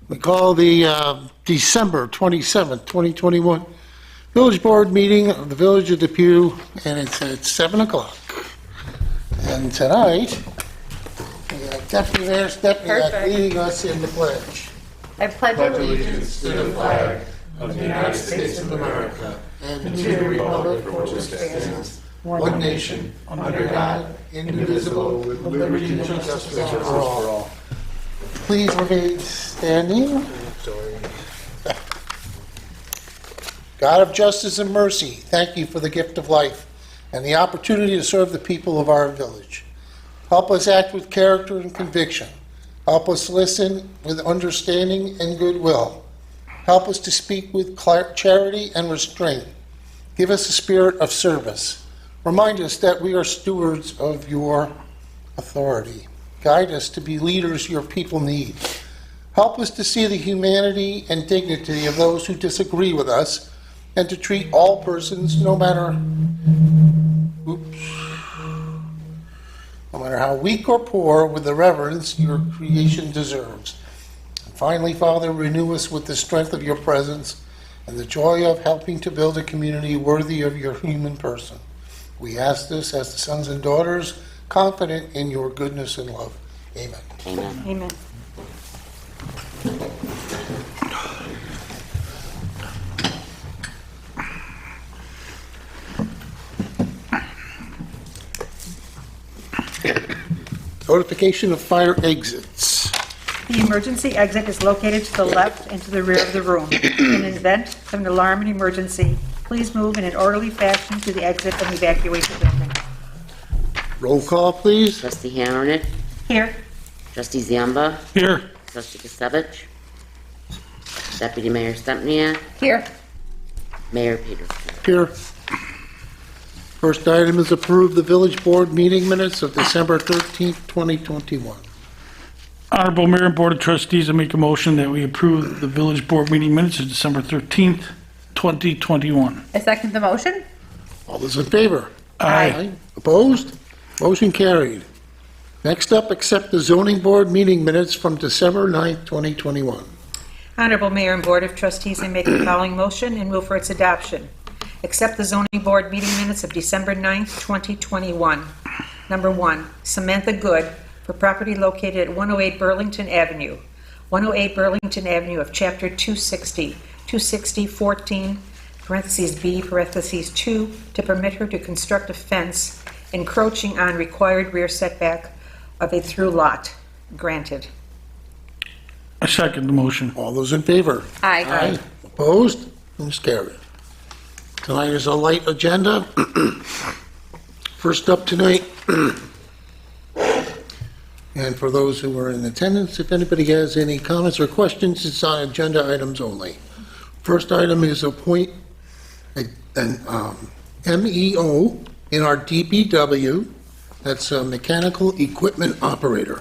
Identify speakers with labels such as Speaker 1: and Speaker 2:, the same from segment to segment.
Speaker 1: We call the December 27th, 2021 Village Board meeting of the Village of Depew, and it's at 7 o'clock. And tonight, we have Deputy Mayor Stepniak leading us in the pledge.
Speaker 2: I pledge
Speaker 3: allegiance to the flag of the United States of America and to the republic for which it stands, one nation, under God, indivisible, with liberty and justice for all.
Speaker 1: Please remain standing. God of justice and mercy, thank you for the gift of life and the opportunity to serve the people of our village. Help us act with character and conviction. Help us listen with understanding and goodwill. Help us to speak with charity and restraint. Give us a spirit of service. Remind us that we are stewards of your authority. Guide us to be leaders your people need. Help us to see the humanity and dignity of those who disagree with us and to treat all persons, no matter how weak or poor, with the reverence your creation deserves. And finally, Father, renew us with the strength of your presence and the joy of helping to build a community worthy of your human person. We ask this as the sons and daughters, confident in your goodness and love. Amen.
Speaker 2: Amen. Amen.
Speaker 1: Notification of fire exits.
Speaker 4: The emergency exit is located to the left and to the rear of the room. In an event of an alarm and emergency, please move in an orderly fashion to the exit and evacuate the building.
Speaker 1: Roll call, please.
Speaker 5: Trustee Hammerman?
Speaker 4: Here.
Speaker 5: Trustee Ziamba?
Speaker 1: Here.
Speaker 5: Trustee Kasevich? Deputy Mayor Stepniak?
Speaker 4: Here.
Speaker 5: Mayor Peters?
Speaker 1: Here. First item is approve the village board meeting minutes of December 13th, 2021.
Speaker 6: Honorable Mayor and Board of Trustees, I make a motion that we approve the village board meeting minutes of December 13th, 2021.
Speaker 4: I second the motion.
Speaker 1: All those in favor?
Speaker 6: Aye.
Speaker 1: Opposed? Motion carried. Next up, accept the zoning board meeting minutes from December 9th, 2021.
Speaker 4: Honorable Mayor and Board of Trustees, I make the following motion and move for its adoption. Accept the zoning board meeting minutes of December 9th, 2021. Number 1, Samantha Good, for property located at 108 Burlington Avenue. 108 Burlington Avenue of Chapter 260, 260-14, parentheses B, parentheses 2, to permit her to construct a fence encroaching on required rear setback of a through lot. Granted.
Speaker 6: I second the motion.
Speaker 1: All those in favor?
Speaker 4: Aye.
Speaker 1: Opposed? Motion carried. Tonight is a light agenda. First up tonight, and for those who are in attendance, if anybody has any comments or questions, it's on agenda items only. First item is appoint an MEO in our DPW. That's a mechanical equipment operator.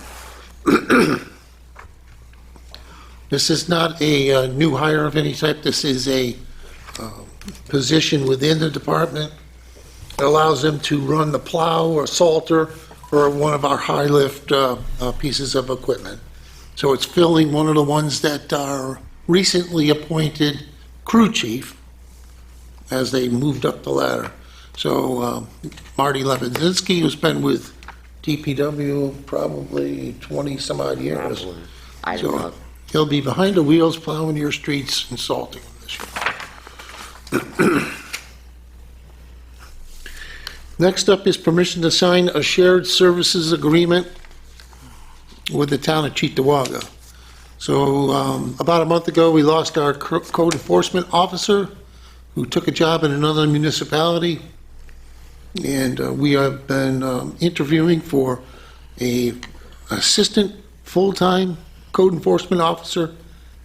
Speaker 1: This is not a new hire of any type. This is a position within the department. It allows them to run the plow or salter or one of our high lift pieces of equipment. So it's filling one of the ones that are recently appointed crew chief as they moved up the ladder. So Marty Levinzinski, who's been with DPW probably 20 some odd years. So he'll be behind the wheels plowing your streets and salting them this year. Next up is permission to sign a shared services agreement with the town of Chittawaga. So about a month ago, we lost our code enforcement officer who took a job in another municipality. And we have been interviewing for a assistant full-time code enforcement officer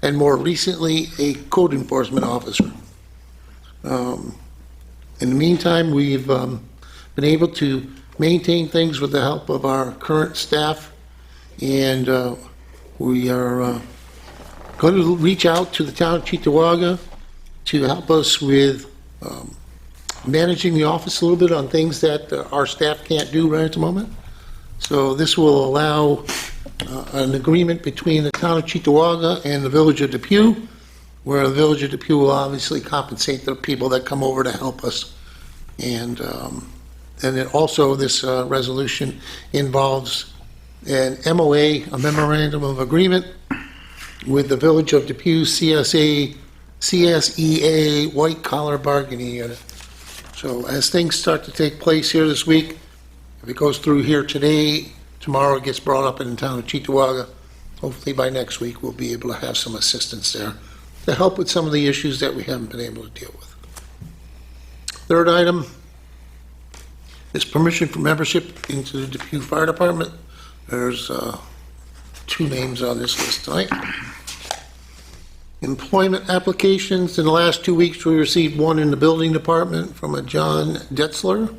Speaker 1: and more recently a code enforcement officer. In the meantime, we've been able to maintain things with the help of our current staff, and we are going to reach out to the town of Chittawaga to help us with managing the office a little bit on things that our staff can't do right at the moment. So this will allow an agreement between the town of Chittawaga and the village of Depew, where the village of Depew will obviously compensate the people that come over to help us. And it also, this resolution involves an MOA, a memorandum of agreement, with the village of Depew CSEA White Collar Bargaining Unit. So as things start to take place here this week, if it goes through here today, tomorrow it gets brought up in the town of Chittawaga. Hopefully by next week, we'll be able to have some assistance there to help with some of the issues that we haven't been able to deal with. Third item is permission for membership into the Depew Fire Department. There's 2 names on this list tonight. Employment applications. In the last 2 weeks, we received one in the building department from a John Detzler.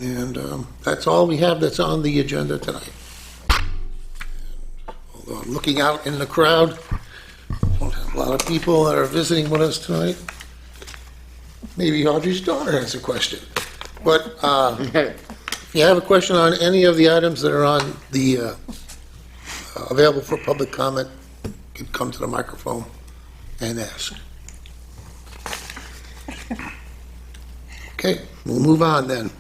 Speaker 1: And that's all we have that's on the agenda tonight. Although I'm looking out in the crowd, don't have a lot of people that are visiting with us tonight. Maybe Audrey's daughter has a question. But if you have a question on any of the items that are on the available for public comment, you can come to the microphone and ask. Okay, we'll move on then.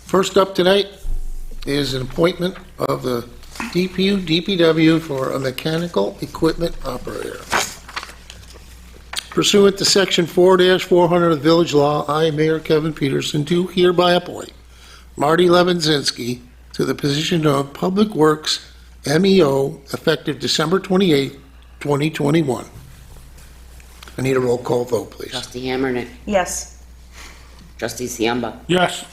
Speaker 1: First up tonight is an appointment of the Depew DPW for a mechanical equipment operator. Pursuant to Section 4-400 of the Village Law, I, Mayor Kevin Peterson, do hereby appoint Marty Levinzinski to the position of Public Works MEO effective December 28, 2021. I need a roll call vote, please.
Speaker 5: Trustee Hammernick.
Speaker 4: Yes.
Speaker 5: Trustee Siamba.
Speaker 6: Yes.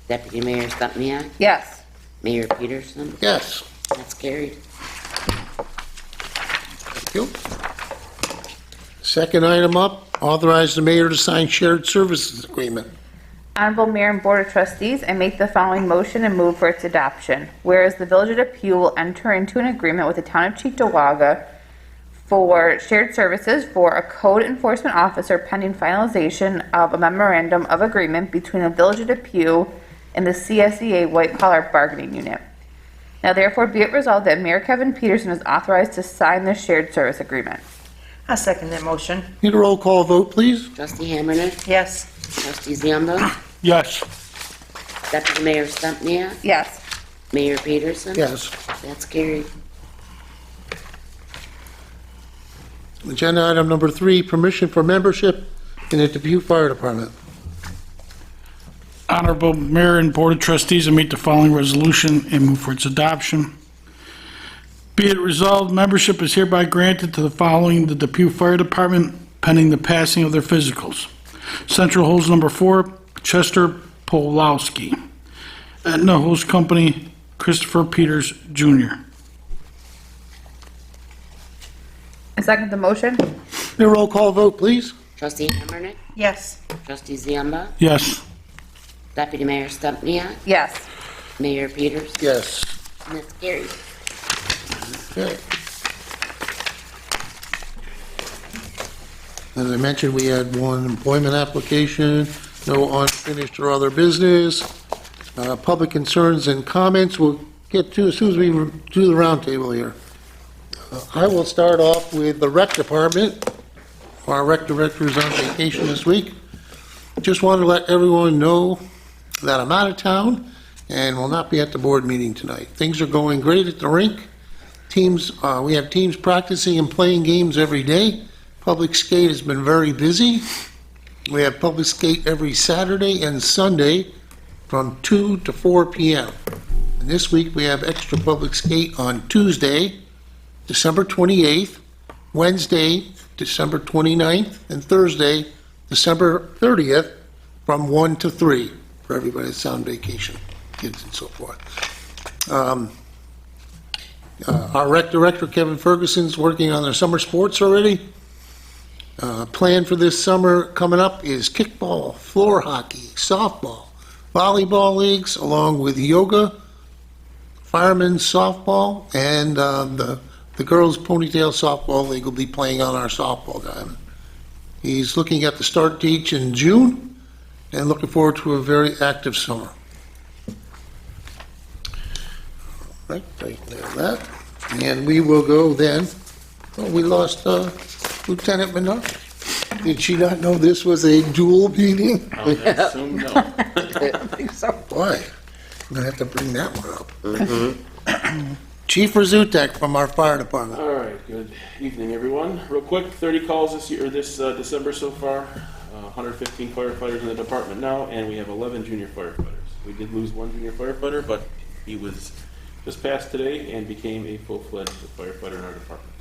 Speaker 5: Deputy Mayor Stepniak.
Speaker 3: Yes.
Speaker 5: Mayor Peterson.
Speaker 1: Yes.
Speaker 5: That's carried.
Speaker 1: Thank you. Second item up, authorize the mayor to sign shared services agreement.
Speaker 3: Honorable Mayor and Board of Trustees, I make the following motion and move for its adoption. Whereas the Village of Depew will enter into an agreement with the town of Chittawaga for shared services for a code enforcement officer pending finalization of a memorandum of agreement between the Village of Depew and the CSEA White Collar Bargaining Unit. Now therefore be it resolved that Mayor Kevin Peterson is authorized to sign this shared service agreement.
Speaker 4: I'll second that motion.
Speaker 1: Need a roll call vote, please?
Speaker 5: Trustee Hammernick.
Speaker 4: Yes.
Speaker 5: Trustee Siamba.
Speaker 6: Yes.
Speaker 5: Deputy Mayor Stepniak.
Speaker 3: Yes.
Speaker 5: Mayor Peterson.
Speaker 1: Yes.
Speaker 5: That's carried.
Speaker 1: Agenda item number 3, permission for membership in the Depew Fire Department.
Speaker 6: Honorable Mayor and Board of Trustees, I make the following resolution and move for its adoption. Be it resolved, membership is hereby granted to the following: the Depew Fire Department, pending the passing of their physicals. Central Hose Number 4, Chester Polowski. Aetna Hose Company, Christopher Peters, Jr.
Speaker 3: I second the motion.
Speaker 1: Need a roll call vote, please?
Speaker 5: Trustee Hammernick.
Speaker 4: Yes.
Speaker 5: Trustee Siamba.
Speaker 6: Yes.
Speaker 5: Deputy Mayor Stepniak.
Speaker 3: Yes.
Speaker 5: Mayor Peterson.
Speaker 1: Yes.
Speaker 5: And that's carried.
Speaker 1: Okay. As I mentioned, we had one employment application, no unfinished or other business. Public concerns and comments we'll get to as soon as we do the roundtable here. I will start off with the rec department. Our rec director is on vacation this week. Just wanted to let everyone know that I'm out of town and will not be at the board meeting tonight. Things are going great at the rink. We have teams practicing and playing games every day. Public skate has been very busy. We have public skate every Saturday and Sunday from 2 to 4 p.m. And this week we have extra public skate on Tuesday, December 28th, Wednesday, December 29th, and Thursday, December 30th, from 1 to 3 for everybody that's on vacation, kids and so forth. Our rec director, Kevin Ferguson's working on their summer sports already. Plan for this summer coming up is kickball, floor hockey, softball, volleyball leagues, along with yoga, firemen's softball, and the girls' ponytail softball league will be playing on our softball diamond. He's looking at the start dates in June and looking forward to a very active summer. Right, take care of that. And we will go then, oh, we lost Lieutenant Menard. Did she not know this was a dual meeting?
Speaker 2: I would assume no.
Speaker 1: Boy, I'm gonna have to bring that one up. Chief Razutek from our fire department.
Speaker 2: All right, good evening, everyone. Real quick, 30 calls this year, this December so far. 115 firefighters in the department now, and we have 11 junior firefighters. We did lose one junior firefighter, but he was just passed today and became a full-fledged firefighter in our department.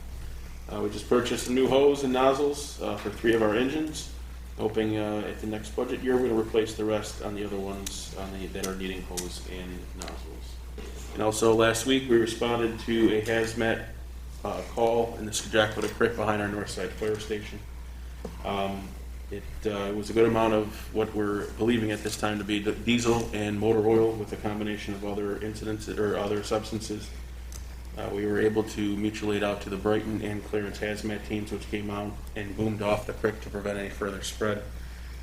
Speaker 2: We just purchased some new hose and nozzles for 3 of our engines, hoping at the next budget year we're going to replace the rest on the other ones that are needing hose and nozzles. And also last week we responded to a hazmat call in the Chittawaga Creek behind our north side fire station. It was a good amount of what we're believing at this time to be diesel and motor oil with a combination of other incidents or other substances. We were able to mutual aid out to the Brighton and Clarence hazmat teams, which came out and boomed off the creek to prevent any further spread.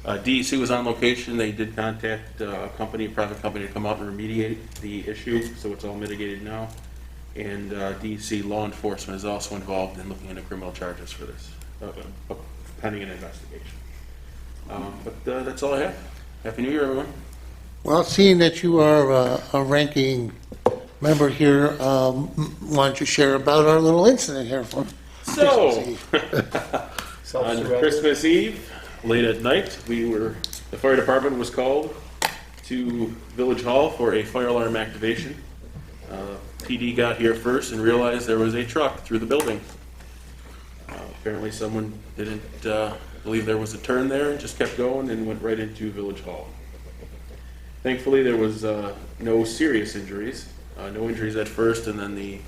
Speaker 2: DEC was on location. They did contact a private company, to come out and remediate the issue, so it's all mitigated now. And DEC law enforcement is also involved in looking into criminal charges for this, pending an investigation. But that's all I have. Happy New Year, everyone.
Speaker 1: Well, seeing that you are a ranking member here, why don't you share about our little incident here for
Speaker 2: So,
Speaker 1: Christmas Eve?
Speaker 2: on Christmas Eve, late at night, the fire department was called to Village Hall for a fire alarm activation. PD got here first and realized there was a truck through the building. Apparently someone didn't believe there was a turn there and just kept going and went right into Village Hall. Thankfully, there was no serious injuries. No injuries at first, and then the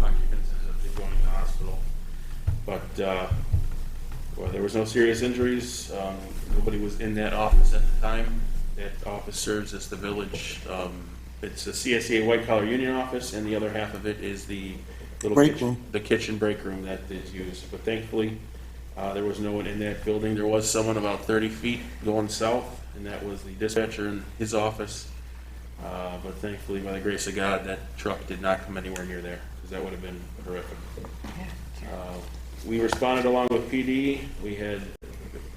Speaker 2: occupants ended up going to the hospital. But well, there was no serious injuries. Nobody was in that office at the time. That office serves as the village. It's a CSEA white collar union office, and the other half of it is the little
Speaker 1: Break room.
Speaker 2: The kitchen break room that is used. But thankfully, there was no one in that building. There was someone about 30 feet going south, and that was the dispatcher in his office. But thankfully, by the grace of God, that truck did not come anywhere near there, because that would have been horrific. We responded along with PD. We had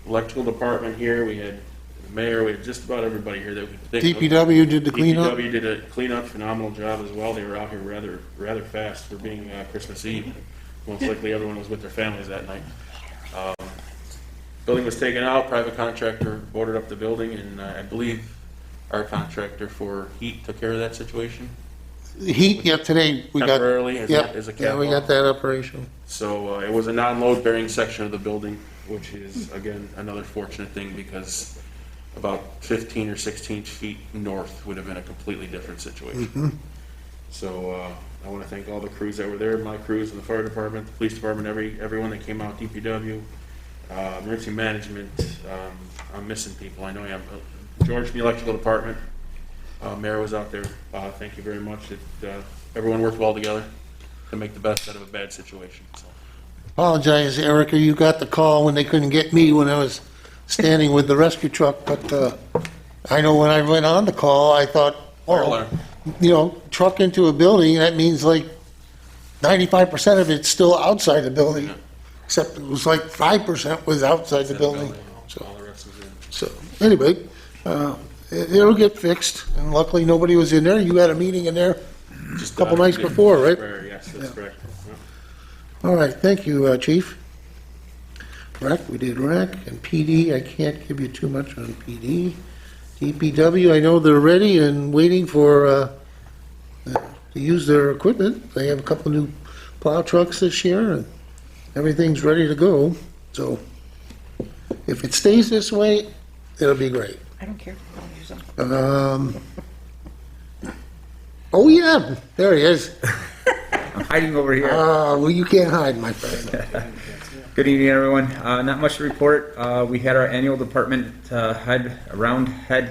Speaker 2: electrical department here. We had the mayor. We had just about everybody here that we could think of.
Speaker 1: DPW did the cleanup?
Speaker 2: DPW did a cleanup, phenomenal job as well. They were out here rather fast for being Christmas Eve. Most likely everyone was with their families that night. Building was taken out. Private contractor boarded up the building, and I believe our contractor for heat took care of that situation.
Speaker 1: The heat, yeah, today we got.
Speaker 2: Temporarily, as
Speaker 1: Yeah,
Speaker 2: a
Speaker 1: yeah, we got that operation.
Speaker 2: So it was a non-load bearing section of the building, which is, again, another fortunate thing, because about 15 or 16 feet north would have been a completely different situation. So I want to thank all the crews that were there, my crews in the fire department, the police department, everyone that came out, DPW, emergency management. I'm missing people. I know I am. George from the electrical department. Mayor was out there. Thank you very much. Everyone worked well together to make the best out of a bad situation. So.
Speaker 1: Apologize, Erica, you got the call when they couldn't get me when I was standing with the rescue truck, but I know when I went on the call, I thought,
Speaker 2: Fire
Speaker 1: oh,
Speaker 2: alarm.
Speaker 1: you know, truck into a building, that means like 95% of it's still outside the building,
Speaker 2: Yeah.
Speaker 1: except it was like 5% was outside the building. So,
Speaker 2: All the rest was in.
Speaker 1: so anyway, it'll get fixed, and luckily nobody was in there. You had a meeting in there
Speaker 2: Just
Speaker 1: a couple nights before, right?
Speaker 2: Yes, that's correct. Yeah.
Speaker 1: All right, thank you, Chief. Rec, we did rec, and PD, I can't give you too much on PD. DPW, I know they're ready and waiting for, to use their equipment. They have a couple new plow trucks this year, and everything's ready to go. So if it stays this way, it'll be great.
Speaker 4: I don't care. I'll use them.
Speaker 1: Oh, yeah, there he is.
Speaker 3: I'm hiding over here.
Speaker 1: Well, you can't hide, my friend.
Speaker 3: Good evening, everyone. Not much to report. We had our annual department head roundtable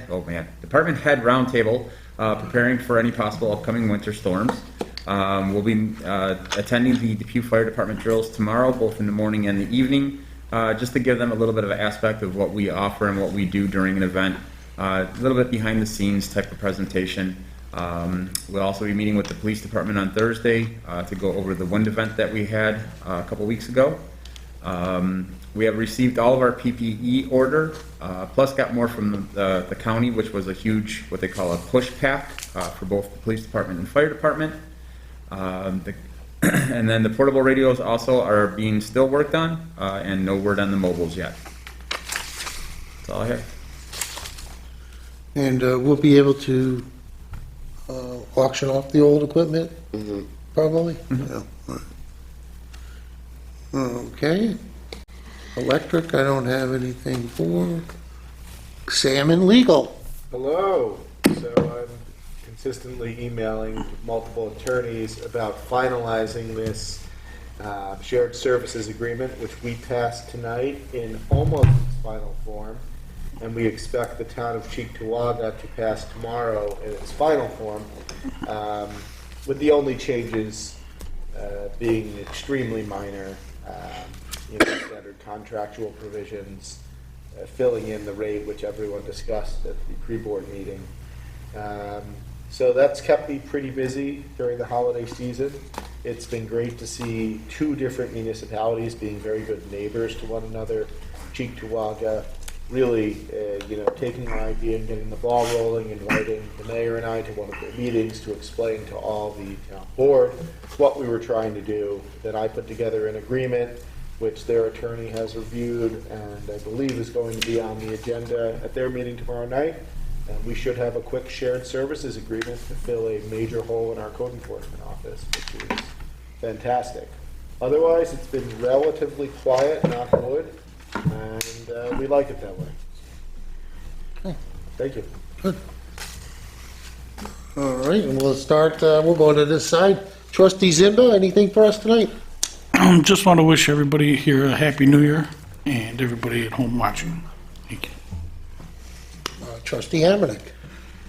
Speaker 3: preparing for any possible upcoming winter storms. We'll be attending the Depew Fire Department drills tomorrow, both in the morning and the evening, just to give them a little bit of an aspect of what we offer and what we do during an event. A little bit behind the scenes type of presentation.
Speaker 7: We'll also be meeting with the police department on Thursday to go over the wind event that we had a couple weeks ago. We have received all of our PPE order, plus got more from the county, which was a huge, what they call a push pack for both the police department and fire department. And then the portable radios also are being still worked on, and no word on the mobiles yet. That's all I have.
Speaker 1: And we'll be able to auction off the old equipment, probably? Yeah. All right. Okay. Electric, I don't have anything for. Salmon Legal.
Speaker 8: Hello. So I'm consistently emailing multiple attorneys about finalizing this shared services agreement, which we passed tonight in almost its final form, and we expect the town of Chittawaga to pass tomorrow in its final form, with the only changes being extremely minor, standard contractual provisions, filling in the rate which everyone discussed at the pre-board meeting. So that's kept me pretty busy during the holiday season. It's been great to see two different municipalities being very good neighbors to one another. Chittawaga really, taking my idea and getting the ball rolling, inviting the mayor and I to one of their meetings to explain to all the town board what we were trying to do. Then I put together an agreement which their attorney has reviewed and I believe is going to be on the agenda at their meeting tomorrow night. And we should have a quick shared services agreement to fill a major hole in our code enforcement office, which is fantastic. Otherwise, it's been relatively quiet, knock on wood, and we like it that way. Thank you.
Speaker 1: Good. All right, and we'll start, we'll go to this side. Trustee Zimba, anything for us tonight?
Speaker 6: Just want to wish everybody here a Happy New Year and everybody at home watching. Thank you.
Speaker 1: Trustee Hamernick.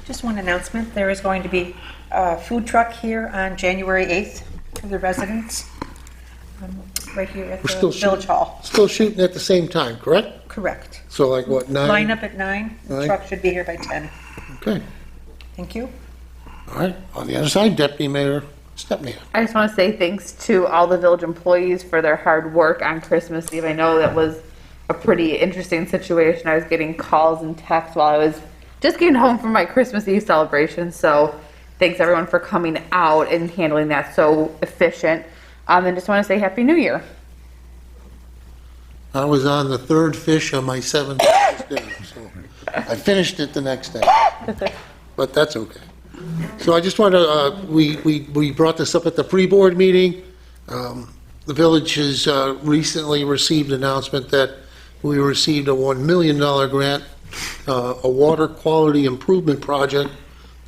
Speaker 4: Just one announcement. There is going to be a food truck here on January 8th for the residents, right here at
Speaker 1: We're
Speaker 4: the
Speaker 1: still
Speaker 4: Village Hall.
Speaker 1: Still shooting at the same time, correct?
Speaker 4: Correct.
Speaker 1: So like what, 9?
Speaker 4: Line up at 9. The
Speaker 1: Nine.
Speaker 4: truck should be here by 10.
Speaker 1: Okay,
Speaker 4: Thank you.
Speaker 1: all right. On the other side, Deputy Mayor Stepniak.
Speaker 3: I just want to say thanks to all the village employees for their hard work on Christmas Eve. I know that was a pretty interesting situation. I was getting calls and texts while I was just getting home from my Christmas Eve celebration. So thanks everyone for coming out and handling that so efficient. And just want to say Happy New Year.
Speaker 1: I was on the third fish on my 7th day, so I finished it the next day. But that's okay. So I just want to, we brought this up at the pre-board meeting. The village has recently received an announcement that we received a $1 million grant, a water quality improvement project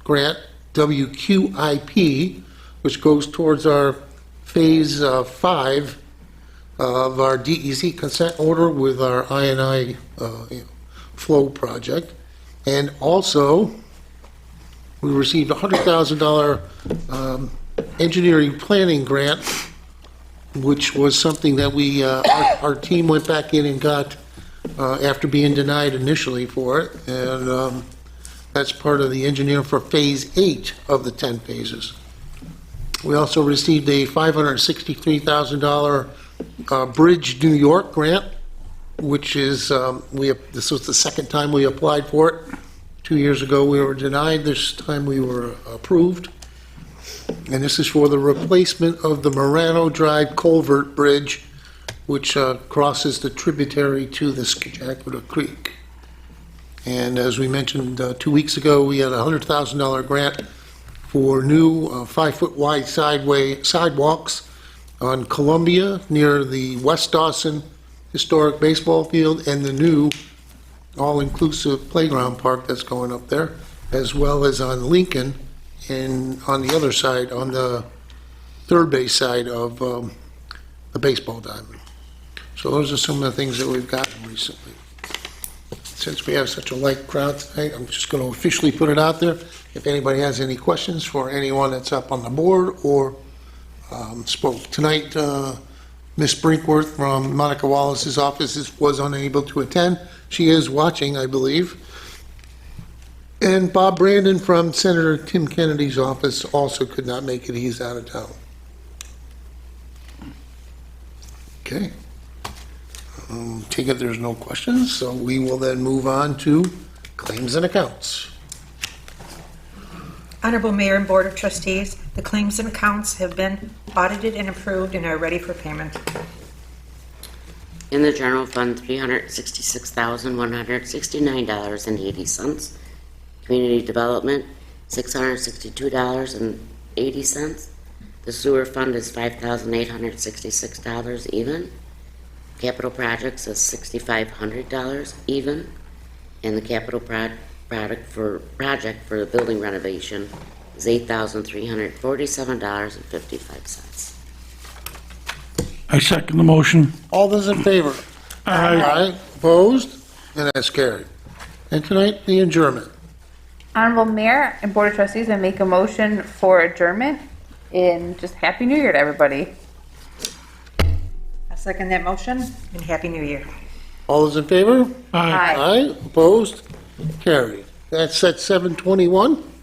Speaker 1: grant, WQIP, which goes towards our phase 5 of our DEC consent order with our I&I flow project. And also, we received a $100,000 engineering planning grant, which was something that we, our team went back in and got after being denied initially for it. And that's part of the engineer for phase 8 of the 10 phases. We also received a $563,000 Bridge New York grant, which is, this was the second time we applied for it. 2 years ago, we were denied. This time we were approved. And this is for the replacement of the Murano Drive Culvert Bridge, which crosses the tributary to the Chittawaga Creek. And as we mentioned 2 weeks ago, we had a $100,000 grant for new 5-foot wide sidewalks on Columbia near the West Dawson Historic Baseball Field and the new all-inclusive playground park that's going up there, as well as on Lincoln and on the other side, on the third base side of the baseball diamond. So those are some of the things that we've gotten recently. Since we have such a light crowd tonight, I'm just going to officially put it out there. If anybody has any questions for anyone that's up on the board or spoke tonight, Ms. Brinkworth from Monica Wallace's office was unable to attend. She is watching, I believe. And Bob Brandon from Senator Tim Kennedy's office also could not make it. He's out of town. Okay. Take it there's no questions, so we will then move on to claims and accounts.
Speaker 4: Honorable Mayor and Board of Trustees, the claims and accounts have been audited and approved and are ready for payment.
Speaker 5: In the general fund, $366,169.80. Community development, $662.80. The sewer fund is $5,866 even. Capital projects is $6,500 even. And the capital project for the building renovation is $8,347.55.
Speaker 6: I second the motion.
Speaker 1: All those in favor? Aye. Opposed? And that's carried. And tonight, the adjournment.
Speaker 3: Honorable Mayor and Board of Trustees, I make a motion for adjournment and just Happy New Year to everybody.
Speaker 4: I second that motion, and Happy New Year.
Speaker 1: All those in favor?
Speaker 6: Aye.
Speaker 1: Aye. Opposed? Carried. That's at 7:21.